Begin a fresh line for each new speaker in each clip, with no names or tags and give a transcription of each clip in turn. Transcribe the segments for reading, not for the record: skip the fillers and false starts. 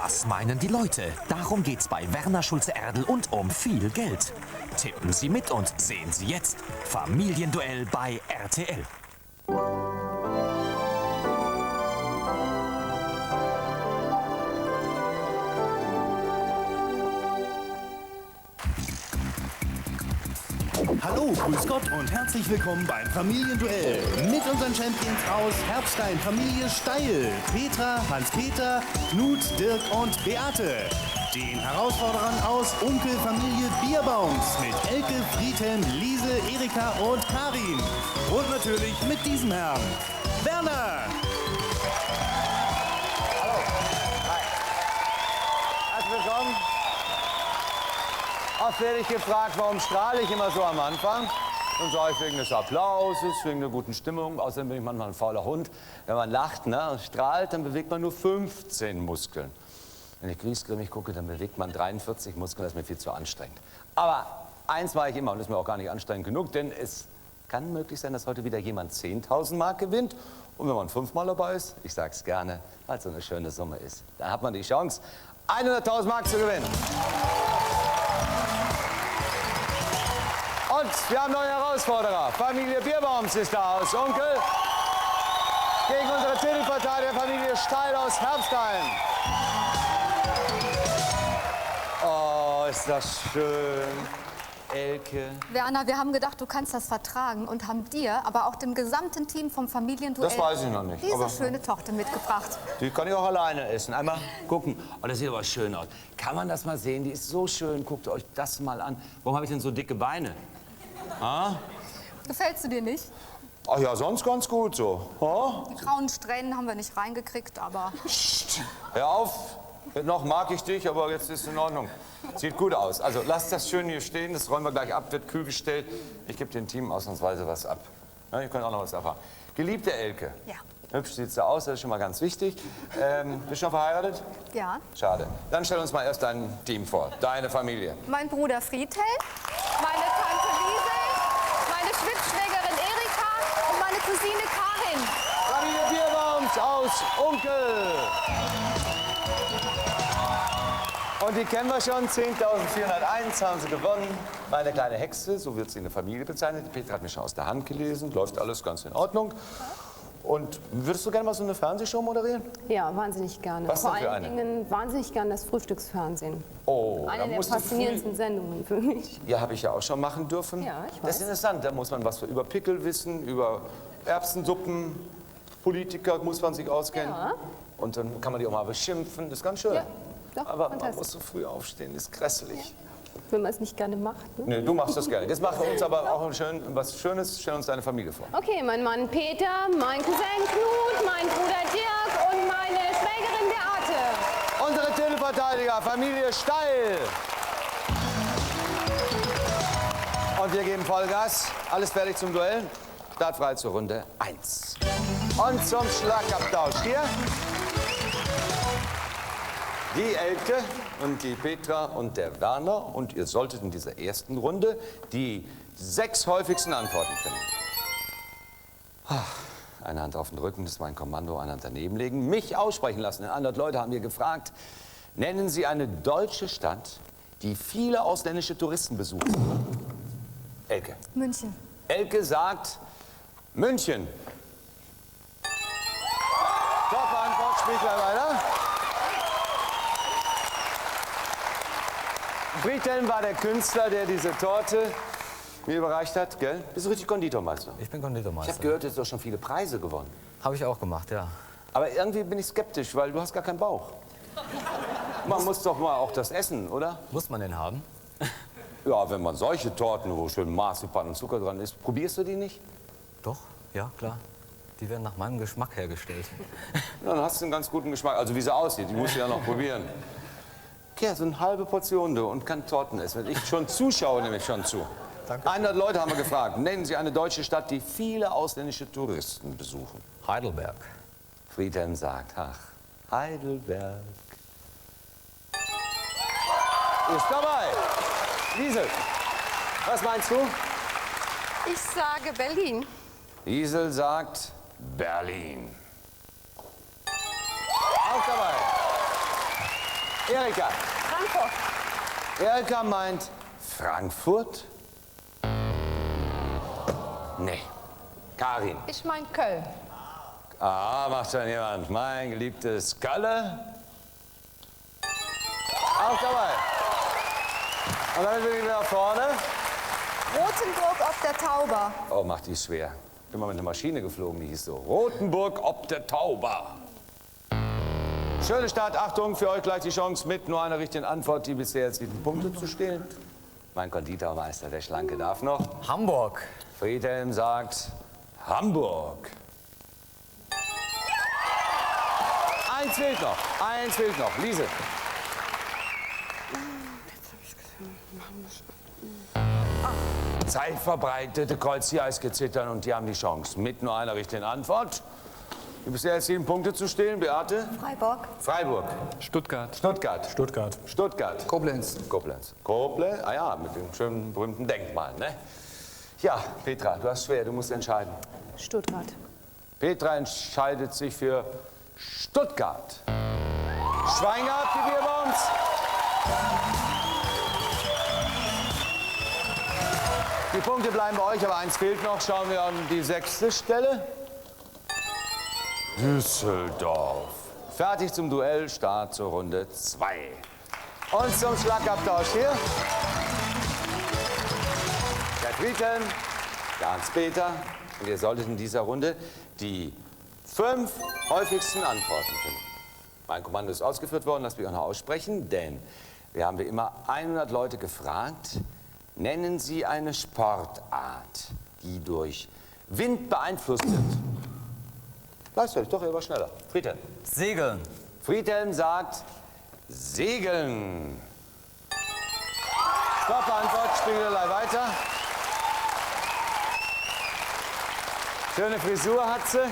Was meinen die Leute? Darum geht's bei Werner Schulze-Erdel und um viel Geld. Tippen Sie mit und sehen Sie jetzt Familienduell bei RTL.
Hallo, grüß Gott und herzlich willkommen beim Familienduell. Mit unseren Champions aus Herbstein, Familie Steil, Petra, Hans-Peter, Knut, Dirk und Beate. Den Herausforderern aus Onkel Familie Bierbaums mit Elke, Friedhelm, Liese, Erika und Karin. Und natürlich mit diesem Herrn, Werner.
Hallo. Hi. Herzlich willkommen. Oft werde ich gefragt, warum strahle ich immer so am Anfang? Dann sage ich, wegen des Applauses, wegen der guten Stimmung. Außerdem bin ich manchmal ein fauler Hund. Wenn man lacht, ne, und strahlt, dann bewegt man nur 15 Muskeln. Wenn ich griesgrämig gucke, dann bewegt man 43 Muskeln. Das ist mir viel zu anstrengend. Aber eins mache ich immer, und das ist mir auch gar nicht anstrengend genug, denn es kann möglich sein, dass heute wieder jemand 10.000 Mark gewinnt. Und wenn man 5-mal dabei ist, ich sage es gerne, weil es so eine schöne Summe ist, dann hat man die Chance, 100.000 Mark zu gewinnen. Und wir haben neue Herausforderer. Familie Bierbaums ist da aus Onkel. Gegen unsere Titelpartei der Familie Steil aus Herbstein. Oh, ist das schön. Elke.
Werner, wir haben gedacht, du kannst das vertragen und haben dir, aber auch dem gesamten Team vom Familienduell
Das weiß ich noch nicht.
diese
Aber
schöne Torte mitgebracht.
die kann ich auch alleine essen. Einmal gucken. Oh, das sieht aber schön aus. Kann man das mal sehen? Die ist so schön. Guckt euch das mal an. Warum habe ich denn so dicke Beine? Ah?
Gefällst du dir nicht?
Ach ja, sonst ganz gut so. Oh?
Die grauen Strähnen haben wir nicht reingekriegt, aber...
Psst. Hör auf. Noch mag ich dich, aber jetzt ist es in Ordnung. Sieht gut aus. Also lasst das schön hier stehen. Das räumen wir gleich ab, wird kühl gestellt. Ich gebe dem Team ausnahmsweise was ab. Ja, ihr könnt auch noch was erfahren. Geliebte Elke.
Ja.
Hübsch sieht sie aus, das ist schon mal ganz wichtig. Bist du schon verheiratet?
Ja.
Schade. Dann stell uns mal erst dein Team vor, deine Familie.
Mein Bruder Friedhelm, meine Tante Liese, meine Schwibschwägerin Erika und meine Cousine Karin.
Familie Bierbaums aus Onkel. Und die kennen wir schon, 10.401 haben sie gewonnen. Meine kleine Hexe, so wird sie in der Familie bezeichnet. Die Petra hat mir schon aus der Hand gelesen, läuft alles ganz in Ordnung. Und würdest du gerne mal so eine Fernsehshow moderieren?
Ja, wahnsinnig gerne.
Was
Vor
denn für
allen
eine?
Dingen wahnsinnig gerne das Frühstücksfernsehen.
Oh, da
Eine der
musst du
faszinierendsten Sendungen für mich.
Ja, habe ich ja auch schon machen dürfen.
Ja, ich
Das ist
weiß.
interessant, da muss man was über Pickel wissen, über Erbsensuppen, Politiker muss man sich auskennen.
Ja.
Und dann kann man die auch mal beschimpfen, das ist ganz schön.
Ja, doch,
Aber man
fantastisch.
muss so früh aufstehen, ist grässlich.
Wenn man es nicht gerne macht. Ne?
Nee, du machst das gerne. Jetzt machen wir uns aber auch was Schönes, stell uns deine Familie vor.
Okay, mein Mann Peter, mein Cousin Knut, mein Bruder Dirk und meine Schwägerin Beate.
Unsere Titelverteidiger, Familie Steil. Und wir geben Vollgas. Alles fertig zum Duell. Startfrei zur Runde 1. Und zum Schlagabtausch hier. Die Elke und die Petra und der Werner. Und ihr solltet in dieser ersten Runde die 6 häufigsten Antworten finden. Eine Hand auf den Rücken, das ist mein Kommando, eine Hand daneben legen. Mich aussprechen lassen. 100 Leute haben mir gefragt, nennen Sie eine deutsche Stadt, die viele ausländische Touristen besuchen. Elke.
München.
Elke sagt München. Top-Antwort, spielt gleich weiter. Friedhelm war der Künstler, der diese Torte mir überreicht hat, gell? Bist du richtig Konditormeister?
Ich bin
Ich
Konditormeister.
habe gehört, du hast doch schon viele Preise gewonnen.
Habe ich auch gemacht, ja.
Aber irgendwie bin ich skeptisch, weil du hast gar keinen Bauch. Man muss doch mal auch das essen, oder?
Muss man den haben?
Ja, wenn man solche Torten, wo schön Marzipan und Zucker dran ist, probierst du die nicht?
Doch, ja, klar. Die werden nach meinem Geschmack hergestellt.
Dann hast du einen ganz guten Geschmack. Also wie sie aussieht, die musst du ja noch probieren. Ja, so eine halbe Portion du und kann Torten essen. Ich schon zuschaue nämlich schon zu.
Danke.
100 Leute haben wir gefragt. Nennen Sie eine deutsche Stadt, die viele ausländische Touristen besuchen.
Heidelberg.
Friedhelm sagt, ach, Heidelberg. Ist dabei. Liesel, was meinst du?
Ich sage Berlin.
Liesel sagt Berlin. Auch dabei. Erika.
Frankfurt.
Erika meint Frankfurt? Nee. Karin.
Ich meine Köln.
Ah, macht schon jemand. Mein geliebtes Kalle. Auch dabei. Und dann sind wir wieder vorne.
Rothenburg ob der Tauber.
Oh, macht die schwer. Bin mal mit einer Maschine geflogen, die hieß so. Rothenburg ob der Tauber. Schöne Start. Achtung, für euch gleich die Chance, mit nur einer richtigen Antwort die bisher erzielten Punkte zu stehlen. Mein Konditormeister, der Schlanke, darf noch.
Hamburg.
Friedhelm sagt Hamburg. Eins fehlt noch. Eins fehlt noch. Liese. Zeitverbreitete Kreuz-Eisgezittern und die haben die Chance. Mit nur einer richtigen Antwort. Die bisher erzielten Punkte zu stehlen. Beate?
Freiburg.
Freiburg.
Stuttgart.
Stuttgart.
Stuttgart.
Stuttgart.
Koblenz.
Koblenz. Koblenz? Ah ja, mit dem schönen berühmten Denkmal, ne? Ja, Petra, du hast schwer, du musst entscheiden.
Stuttgart.
Petra entscheidet sich für Stuttgart. Schwein gehabt, die wir bei uns. Die Punkte bleiben bei euch, aber eins fehlt noch. Schauen wir an die 6. Stelle. Düsseldorf. Fertig zum Duell, Start zur Runde 2. Und zum Schlagabtausch hier. Der Friedhelm, der Hans-Peter. Und ihr solltet in dieser Runde die 5 häufigsten Antworten finden. Mein Kommando ist ausgeführt worden, lasst mich auch noch aussprechen, denn wir haben wie immer 100 Leute gefragt, nennen Sie eine Sportart, die durch Wind beeinflusst wird. Gleichzeitig, doch, er war schneller. Friedhelm.
Segeln.
Friedhelm sagt Segeln. Stopp-Antwort, Spiegelei weiter. Schöne Frisur hat sie.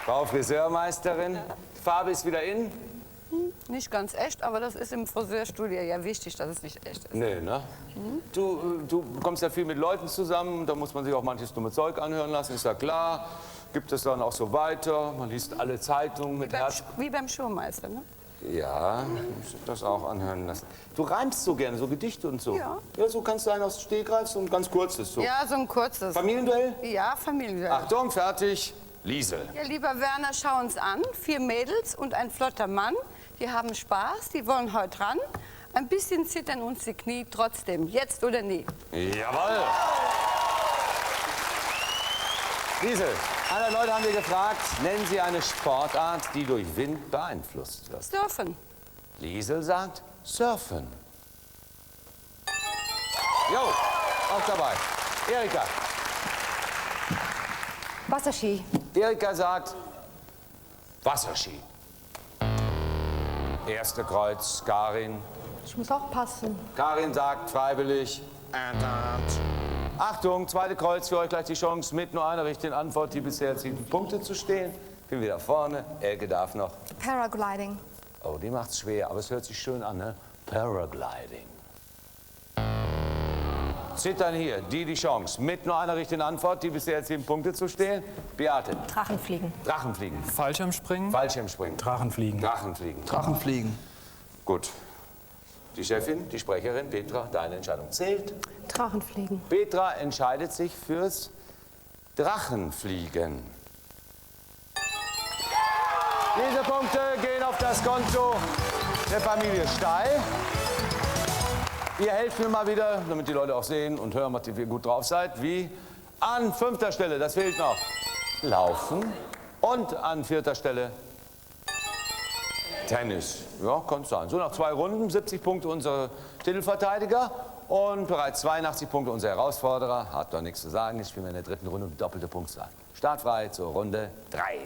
Frau Friseurmeisterin. Die Farbe ist wieder in.
Nicht ganz echt, aber das ist im Friseurstudio ja wichtig, dass es nicht echt ist.
Nee, ne? Du kommst ja viel mit Leuten zusammen, da muss man sich auch manches dumme Zeug anhören lassen, ist ja klar. Gibt es dann auch so weiter, man liest alle Zeitungen mit Herz.
Wie beim Schulmeister, ne?
Ja, muss ich das auch anhören lassen. Du reimst so gerne, so Gedichte und so.
Ja.
Ja, so kannst du einen aus dem Stegreif, so ein ganz kurzes. So.
Ja, so ein kurzes.
Familienduell?
Ja, Familienduell.
Achtung, fertig, Liesel.
Ja, lieber Werner, schau uns an. 4 Mädels und ein flotter Mann. Die haben Spaß, die wollen heute ran. Ein bisschen zittern uns die Knie, trotzdem, jetzt oder nie.
Jawohl. Liesel, 100 Leute haben wir gefragt, nennen Sie eine Sportart, die durch Wind beeinflusst wird.
Surfen.
Liesel sagt Surfen. Jo, auch dabei. Erika.
Wasserski.
Erika sagt Wasserski. Erste Kreuz, Karin.
Ich muss auch passen.
Karin sagt freiwillig. Achtung, zweite Kreuz, für euch gleich die Chance, mit nur einer richtigen Antwort die bisher erzielten Punkte zu stehen. Bin wieder vorne. Elke darf noch.
Paragliding.
Oh, die macht's schwer, aber es hört sich schön an, ne? Paragliding. Zittern hier, die Chance, mit nur einer richtigen Antwort die bisher erzielten Punkte zu stehen. Beate.
Drachenfliegen.
Drachenfliegen.
Fallschirmspringen.
Fallschirmspringen.
Drachenfliegen.
Drachenfliegen.
Drachenfliegen.
Gut. Die Chefin, die Sprecherin, Petra, deine Entscheidung zählt.
Drachenfliegen.
Petra entscheidet sich fürs Drachenfliegen. Diese Punkte gehen auf das Konto der Familie Steil. Ihr helft mir mal wieder, damit die Leute auch sehen und hören, was ihr gut drauf seid, wie an 5. Stelle, das fehlt noch, Laufen und an 4. Stelle Tennis. Ja, kann sein. So, nach 2 Runden, 70 Punkte unsere Titelverteidiger und bereits 82 Punkte unser Herausforderer. Hat doch nichts zu sagen, jetzt spielen wir in der 3. Runde doppelte Punktzahl. Startfrei zur Runde 3.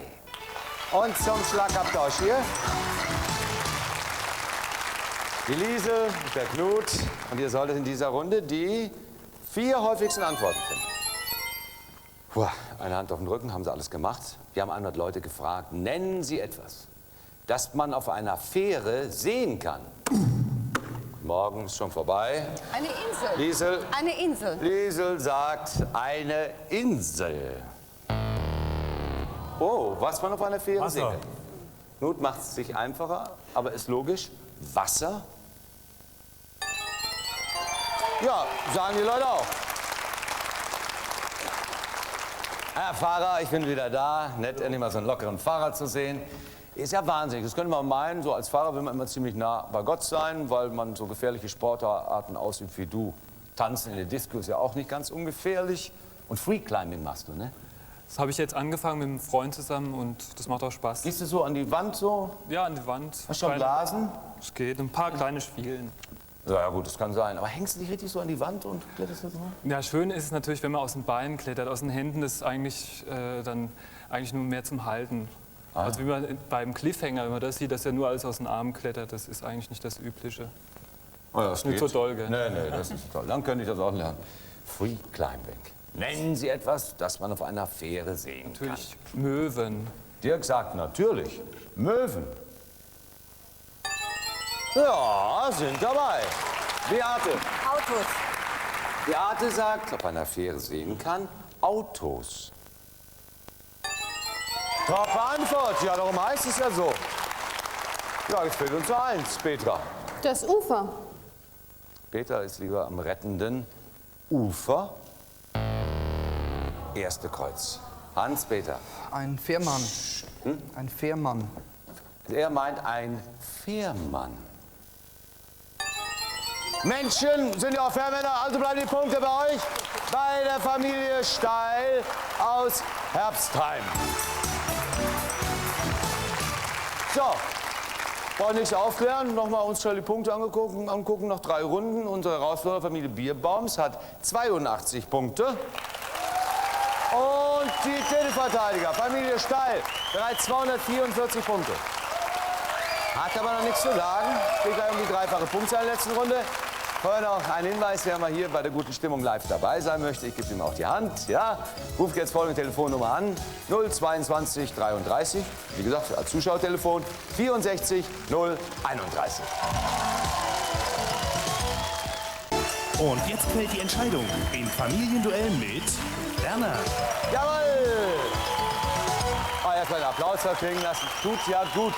Und zum Schlagabtausch hier. Die Liesel, der Knut. Und ihr solltet in dieser Runde die 4 häufigsten Antworten finden. Puh, eine Hand auf den Rücken, haben sie alles gemacht. Wir haben 100 Leute gefragt, nennen Sie etwas, das man auf einer Fähre sehen kann. Morgen ist schon vorbei.
Eine Insel.
Liesel.
Eine Insel.
Liesel sagt eine Insel. Oh, was man auf einer Fähre sehen kann. Knut macht es sich einfacher, aber ist logisch. Wasser. Ja, sagen die Leute auch. Herr Fahrer, ich bin wieder da. Nett, endlich mal so einen lockeren Fahrer zu sehen. Ist ja wahnsinnig. Das könnte man meinen, so als Fahrer will man immer ziemlich nah bei Gott sein, weil man so gefährliche Sportarten ausübt wie du. Tanzen in der Disco ist ja auch nicht ganz ungefährlich. Und Freeclimbing machst du, ne?
Das habe ich jetzt angefangen mit einem Freund zusammen und das macht auch Spaß.
Gehst du so an die Wand so?
Ja, an die Wand.
Hast du schon Blasen?
Es geht, ein paar kleine Spielen.
Ja gut, das kann sein. Aber hängst du dich richtig so an die Wand und kletterst du so?
Ja, schön ist es natürlich, wenn man aus den Beinen klettert. Aus den Händen ist eigentlich dann eigentlich nur mehr zum Halten. Also wie man beim Cliffhanger, wenn man das sieht, dass er nur alles aus den Armen klettert, das ist eigentlich nicht das Übliche.
Oh ja, das
Nicht so doll, gell?
Nee, das ist toll. Dann könnte ich das auch lernen. Free Climbing. Nennen Sie etwas, das man auf einer Fähre sehen
Natürlich Möwen.
kann. Dirk sagt natürlich Möwen. Ja, sind dabei. Beate.
Autos.
Beate sagt, auf einer Fähre sehen kann, Autos. Top Antwort. Ja, darum heißt es ja so. Ja, jetzt fehlt uns eins, Petra.
Das Ufer.
Peter ist lieber am rettenden Ufer. Erste Kreuz. Hans-Peter.
Ein Fährmann. Ein Fährmann.
Er meint ein Fährmann. Menschen sind ja auch Fährmänner, also bleiben die Punkte bei euch. Bei der Familie Steil aus Herbstheim. So, wollen nichts aufklären. Nochmal uns schnell die Punkte angucken. Noch 3 Runden. Unsere Herausforderer Familie Bierbaums hat 82 Punkte. Und die Titelverteidiger Familie Steil bereits 244 Punkte. Hat aber noch nichts zu sagen. Geht gleich um die dreifache Punktzahl in der letzten Runde. Vorher noch ein Hinweis, wer mal hier bei der guten Stimmung live dabei sein möchte. Ich gebe ihm auch die Hand. Ja? Ruft jetzt folgende Telefonnummer an. 022 33. Wie gesagt, als Zuschauertelefon 64 031.
Und jetzt fällt die Entscheidung im Familienduell mit Werner.
Jawohl! Oh, erstmal einen Applaus verklingen lassen. Tut ja gut.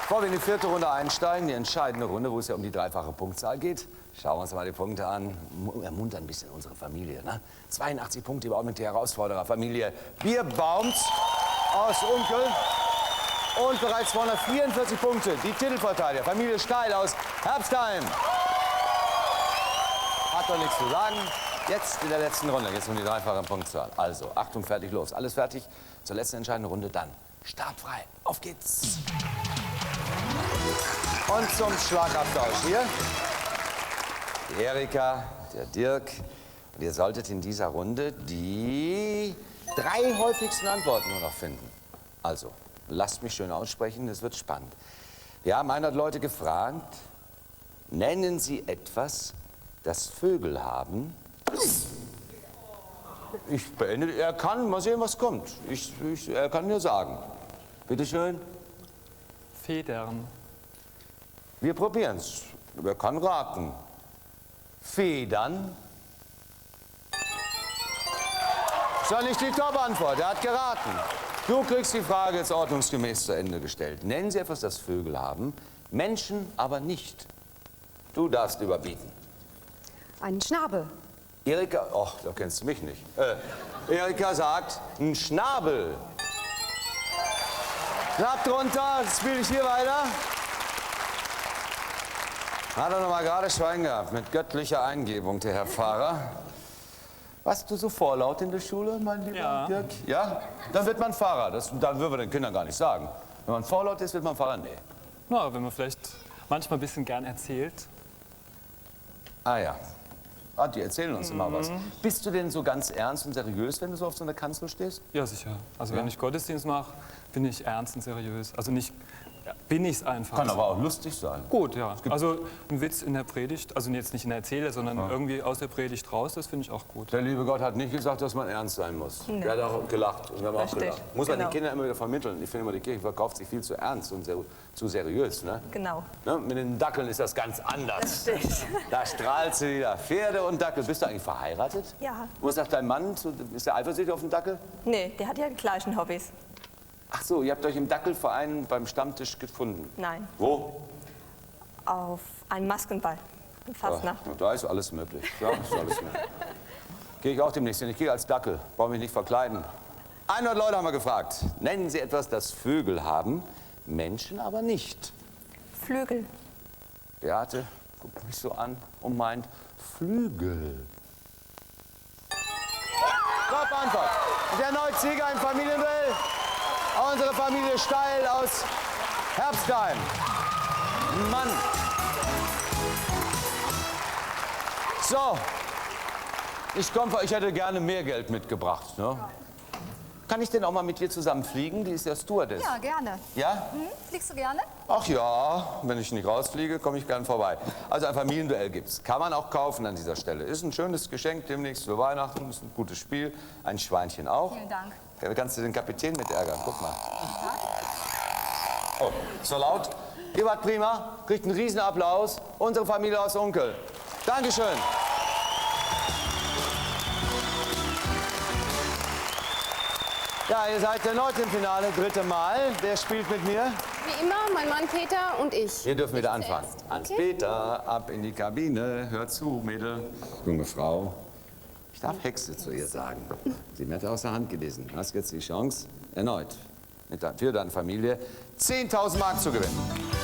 Bevor wir in die 4. Runde einsteigen, die entscheidende Runde, wo es ja um die dreifache Punktzahl geht, schauen wir uns mal die Punkte an. Ermuntern ein bisschen unsere Familie. Ne? 82 Punkte überhaupt mit der Herausfordererfamilie Bierbaums aus Unkel. Und bereits 244 Punkte die Titelverteidiger Familie Steil aus Herbstheim. Hat doch nichts zu sagen. Jetzt in der letzten Runde geht es um die dreifache Punktzahl. Also, Achtung, fertig, los. Alles fertig. Zur letzten entscheidenden Runde dann. Startfrei. Auf geht's. Und zum Schlagabtausch hier. Die Erika, der Dirk. Und ihr solltet in dieser Runde die 3 häufigsten Antworten nur noch finden. Also, lasst mich schön aussprechen, es wird spannend. Wir haben 100 Leute gefragt, nennen Sie etwas, das Vögel haben. Ich beende, er kann, mal sehen, was kommt. Er kann mir sagen. Bitte schön.
Federn.
Wir probieren's. Wer kann raten? Federn. Ist doch nicht die Top-Antwort. Er hat geraten. Du kriegst die Frage jetzt ordnungsgemäß zu Ende gestellt. Nennen Sie etwas, das Vögel haben, Menschen aber nicht. Du darfst überbieten.
Ein Schnabel.
Erika, oh, da kennst du mich nicht. Erika sagt, ein Schnabel. Knapp drunter, jetzt spiele ich hier weiter. Hat er noch mal gerade Schwein gehabt, mit göttlicher Eingebung, der Herr Fahrer. Warst du so vorlaut in der Schule, mein lieber Dirk? Ja? Dann wird man Fahrer. Das würden wir den Kindern gar nicht sagen. Wenn man vorlaut ist, wird man Fahrer? Nee.
Na, wenn man vielleicht manchmal ein bisschen gern erzählt.
Ah ja. Ah, die erzählen uns immer was. Bist du denn so ganz ernst und seriös, wenn du so auf so einer Kanzel stehst?
Ja, sicher. Also wenn ich Gottesdienst mache, bin ich ernst und seriös. Also nicht, ja, bin ich es einfach.
Kann aber auch lustig sein.
Gut, ja. Also ein Witz in der Predigt, also jetzt nicht in der Erzähler, sondern irgendwie aus der Predigt raus, das finde ich auch gut.
Der liebe Gott hat nicht gesagt, dass man ernst sein muss. Der hat auch gelacht und wir haben auch gelacht. Muss man den Kindern immer wieder vermitteln. Ich finde immer, die Kirche verkauft sich viel zu ernst und zu seriös. Ne?
Genau.
Ne? Mit den Dackeln ist das ganz anders.
Das stimmt.
Da strahlt sie wieder. Pferde und Dackel. Bist du eigentlich verheiratet?
Ja.
Was sagt dein Mann? Ist der eifersüchtig auf den Dackel?
Nee, der hat ja die gleichen Hobbys.
Ach so, ihr habt euch im Dackelverein beim Stammtisch gefunden.
Nein,
Wo?
auf einen Maskenball. In Fastnacht.
Ja, da ist alles möglich. Ja, ist alles möglich. Gehe ich auch demnächst hin. Ich gehe als Dackel. Brauche mich nicht verkleiden. 100 Leute haben wir gefragt. Nennen Sie etwas, das Vögel haben, Menschen aber nicht.
Flügel.
Beate guckt mich so an und meint Flügel. Top Antwort. Und erneut Sieger im Familienduell. Unsere Familie Steil aus Herbstheim. Mann. So. Ich hätte gerne mehr Geld mitgebracht. Ne? Kann ich denn auch mal mit dir zusammen fliegen? Die ist ja Stewardess.
Ja, gerne.
Ja?
Fliegst du gerne?
Ach ja, wenn ich nicht rausfliege, komme ich gern vorbei. Also ein Familienduell gibt's. Kann man auch kaufen an dieser Stelle. Ist ein schönes Geschenk demnächst für Weihnachten. Ist ein gutes Spiel. Ein Schweinchen auch.
Vielen Dank.
Ja, kannst du den Kapitän mit ärgern. Guck mal. Oh, so laut. Ihr wart prima. Kriegt einen riesen Applaus. Unsere Familie aus Unkel. Dankeschön. Ja, ihr seid erneut im Finale, 3. Mal. Wer spielt mit mir?
Wie immer, mein Mann Peter und ich.
Wir dürfen wieder anfangen. Hans-Peter, ab in die Kabine. Hört zu, Mädel. Junge Frau. Ich darf Hexe zu ihr sagen. Sie hat aus der Hand gelesen. Du hast jetzt die Chance, erneut für deine Familie 10.000 Mark zu gewinnen.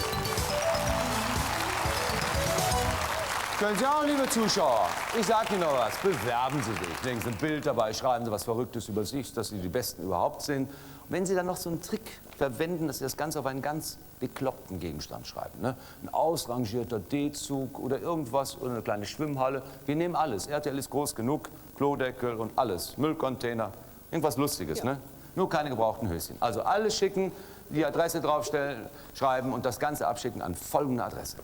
Können Sie auch, liebe Zuschauer. Ich sag Ihnen noch was. Bewerben Sie sich. Legen Sie ein Bild dabei, schreiben Sie was Verrücktes über sich, dass Sie die Besten überhaupt sind. Und wenn Sie dann noch so einen Trick verwenden, dass Sie das Ganze auf einen ganz bekloppten Gegenstand schreiben. Ne? Ein ausrangierter D-Zug oder irgendwas oder eine kleine Schwimmhalle. Wir nehmen alles. RTL ist groß genug. Klodeckel und alles. Müllcontainer. Irgendwas Lustiges, ja. Ne? Nur keine gebrauchten Höschen. Also alles schicken, die Adresse draufstellen, schreiben und das Ganze abschicken an folgende Adresse.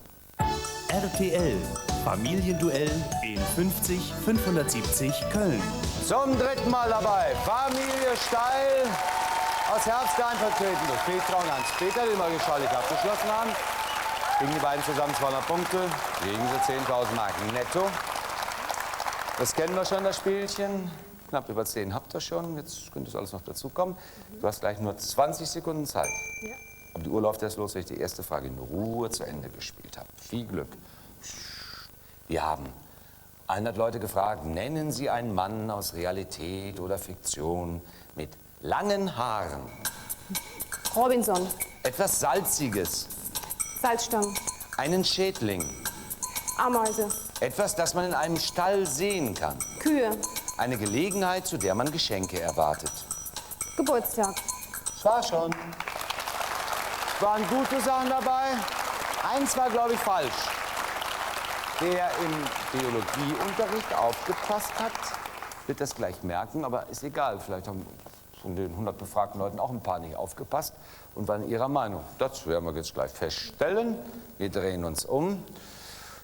RTL Familienduell in 50 570 Köln.
Zum 3. Mal dabei Familie Steil aus Herbstheim vertreten durch Petra und Hans-Peter, die mal geschaulich abgeschlossen haben. Kriegen die beiden zusammen 200 Punkte, kriegen sie 10.000 Marken netto. Das kennen wir schon, das Spielchen. Knapp über 10 habt ihr schon, jetzt könnte das alles noch dazukommen. Du hast gleich nur 20 Sekunden Zeit. Ja. Aber die Uhr läuft erst los, wenn ich die erste Frage in Ruhe zu Ende gespielt habe. Viel Glück. Wir haben 100 Leute gefragt, nennen Sie einen Mann aus Realität oder Fiktion mit langen Haaren.
Robinson.
Etwas Salziges.
Salzstangen.
Einen Schädling.
Ameise.
Etwas, das man in einem Stall sehen kann.
Kühe.
Eine Gelegenheit, zu der man Geschenke erwartet.
Geburtstag.
Das war schon. Waren gute Sachen dabei. Eins war, glaube ich, falsch. Wer im Biologieunterricht aufgepasst hat, wird das gleich merken, aber ist egal. Vielleicht haben von den 100 befragten Leuten auch ein paar nicht aufgepasst und waren ihrer Meinung. Das werden wir jetzt gleich feststellen. Wir drehen uns um,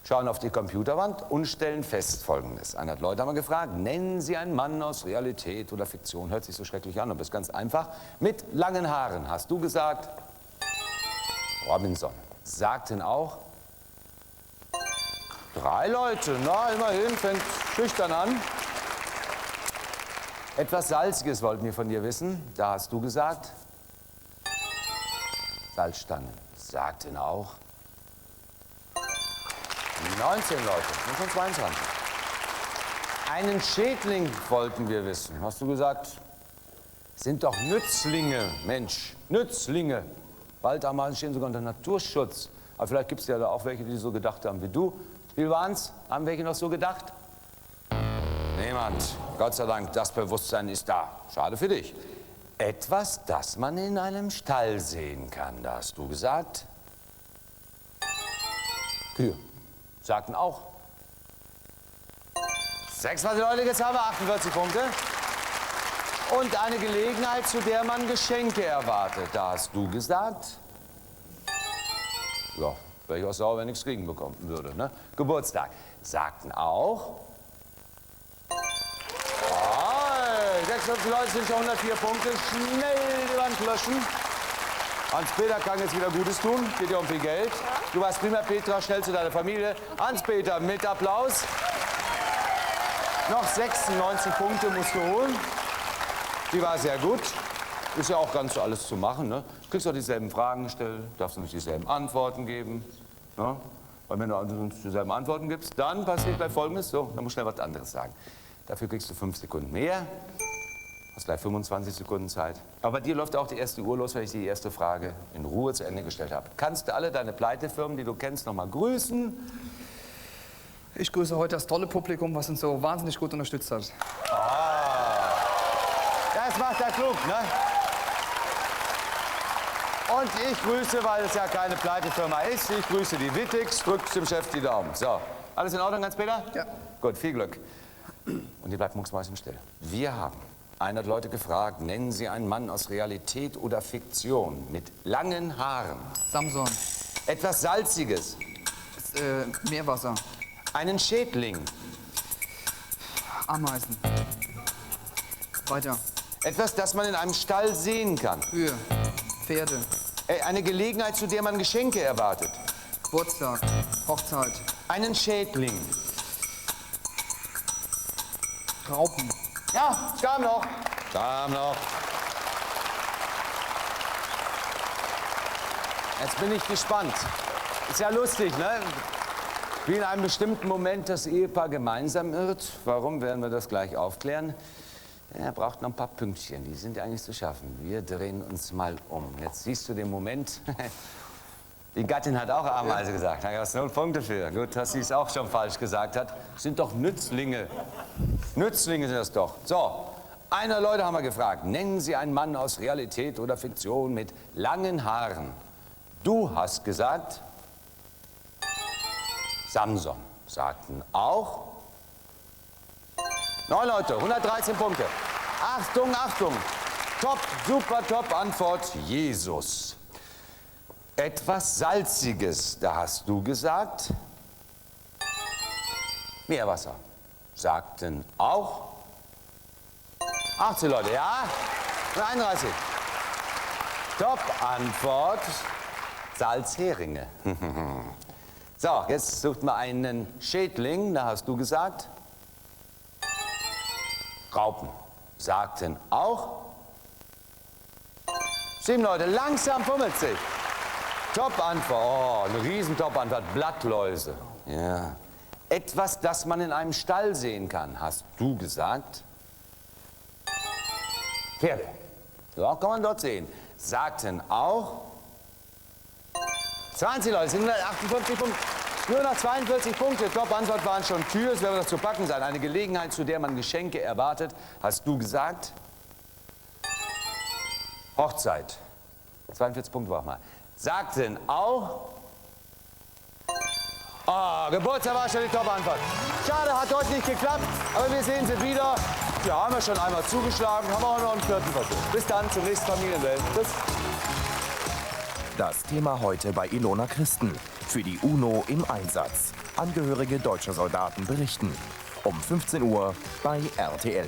schauen auf die Computerwand und stellen fest Folgendes. 100 Leute haben wir gefragt, nennen Sie einen Mann aus Realität oder Fiktion. Hört sich so schrecklich an, aber ist ganz einfach. Mit langen Haaren, hast du gesagt? Robinson. Sagten auch 3 Leute, na immerhin, fängt schüchtern an. Etwas Salziges wollten wir von dir wissen, da hast du gesagt. Salzstangen. Sagten auch 19 Leute, sind schon 22. Einen Schädling wollten wir wissen, hast du gesagt. Sind doch Nützlinge, Mensch, Nützlinge. Bald einmal stehen sogar unter Naturschutz. Aber vielleicht gibt es ja da auch welche, die so gedacht haben wie du. Wie waren's? Haben welche noch so gedacht? Niemand. Gott sei Dank, das Bewusstsein ist da. Schade für dich. Etwas, das man in einem Stall sehen kann, da hast du gesagt. Kühe. Sagten auch. 26 Leute, jetzt haben wir 48 Punkte. Und eine Gelegenheit, zu der man Geschenke erwartet. Da hast du gesagt. Ja, wäre ich auch sauer, wenn ich nichts kriegen bekommen würde. Ne? Geburtstag. Sagten auch. 56 Leute sind schon 104 Punkte. Schnell die Wand löschen. Hans-Peter kann jetzt wieder Gutes tun. Geht ja um viel Geld. Du warst prima, Petra. Schnell zu deiner Familie. Hans-Peter mit Applaus. Noch 96 Punkte musst du holen. Die war sehr gut. Ist ja auch ganz so alles zu machen, ne? Du kriegst auch dieselben Fragen gestellt, darfst nicht dieselben Antworten geben. Ne? Weil wenn du uns dieselben Antworten gibst, dann passiert gleich Folgendes. So, dann musst du schnell was anderes sagen. Dafür kriegst du 5 Sekunden mehr. Hast gleich 25 Sekunden Zeit. Aber bei dir läuft auch die erste Uhr los, wenn ich die erste Frage in Ruhe zu Ende gestellt habe. Kannst du alle deine Pleitefirmen, die du kennst, noch mal grüßen?
Ich grüße heute das tolle Publikum, was uns so wahnsinnig gut unterstützt hat.
Das macht er klug, ne? Und ich grüße, weil es ja keine Pleitefirma ist, ich grüße die Wittix, drückt dem Chef die Daumen. So, alles in Ordnung, Hans-Peter?
Ja.
Gut, viel Glück. Und ihr bleibt mucksmäuschenstill. Wir haben 100 Leute gefragt, nennen Sie einen Mann aus Realität oder Fiktion mit langen Haaren.
Samson.
Etwas Salziges.
Meerwasser.
Einen Schädling.
Ameisen. Weiter.
Etwas, das man in einem Stall sehen kann.
Kühe. Pferde.
Eine Gelegenheit, zu der man Geschenke erwartet.
Geburtstag. Hochzeit.
Einen Schädling.
Raupen.
Ja, es kam noch. Kam noch. Jetzt bin ich gespannt. Ist ja lustig, ne? Wie in einem bestimmten Moment das Ehepaar gemeinsam irrt. Warum, werden wir das gleich aufklären. Er braucht noch ein paar Pünktchen, die sind eigentlich zu schaffen. Wir drehen uns mal um. Jetzt siehst du den Moment. Die Gattin hat auch Ameise gesagt. Da gab es 0 Punkte für. Gut, dass sie es auch schon falsch gesagt hat. Das sind doch Nützlinge. Nützlinge sind das doch. So, 100 Leute haben wir gefragt. Nennen Sie einen Mann aus Realität oder Fiktion mit langen Haaren. Du hast gesagt, Samson. Sagten auch 9 Leute, 113 Punkte. Achtung, Achtung. Top, super top Antwort, Jesus. Etwas Salziges, da hast du gesagt. Meerwasser. Sagten auch 18 Leute, ja? 31. Top Antwort, Salzheringe. So, jetzt sucht mal einen Schädling, da hast du gesagt. Raupen. Sagten auch 7 Leute, langsam fummelt sich. Top-Antwort, oh, eine riesen Top-Antwort, Blattläuse. Ja. Etwas, das man in einem Stall sehen kann, hast du gesagt. Pferde. Ja, kann man dort sehen. Sagten auch 20 Leute, 758 Punkte. Nur noch 42 Punkte. Top-Antwort waren schon Tür, es wäre noch zu packen sein. Eine Gelegenheit, zu der man Geschenke erwartet, hast du gesagt. Hochzeit. 42 Punkte brauchen wir. Sagten auch. Oh, Geburtstag war schon die Top-Antwort. Schade, hat heute nicht geklappt, aber wir sehen sie wieder. Ja, haben wir schon einmal zugeschlagen, haben auch noch einen 4. Versuch. Bis dann, zum nächsten Familienwelt. Tschüss.
Das Thema heute bei Ilona Christen. Für die UNO im Einsatz. Angehörige deutscher Soldaten berichten. Um 15 Uhr bei RTL.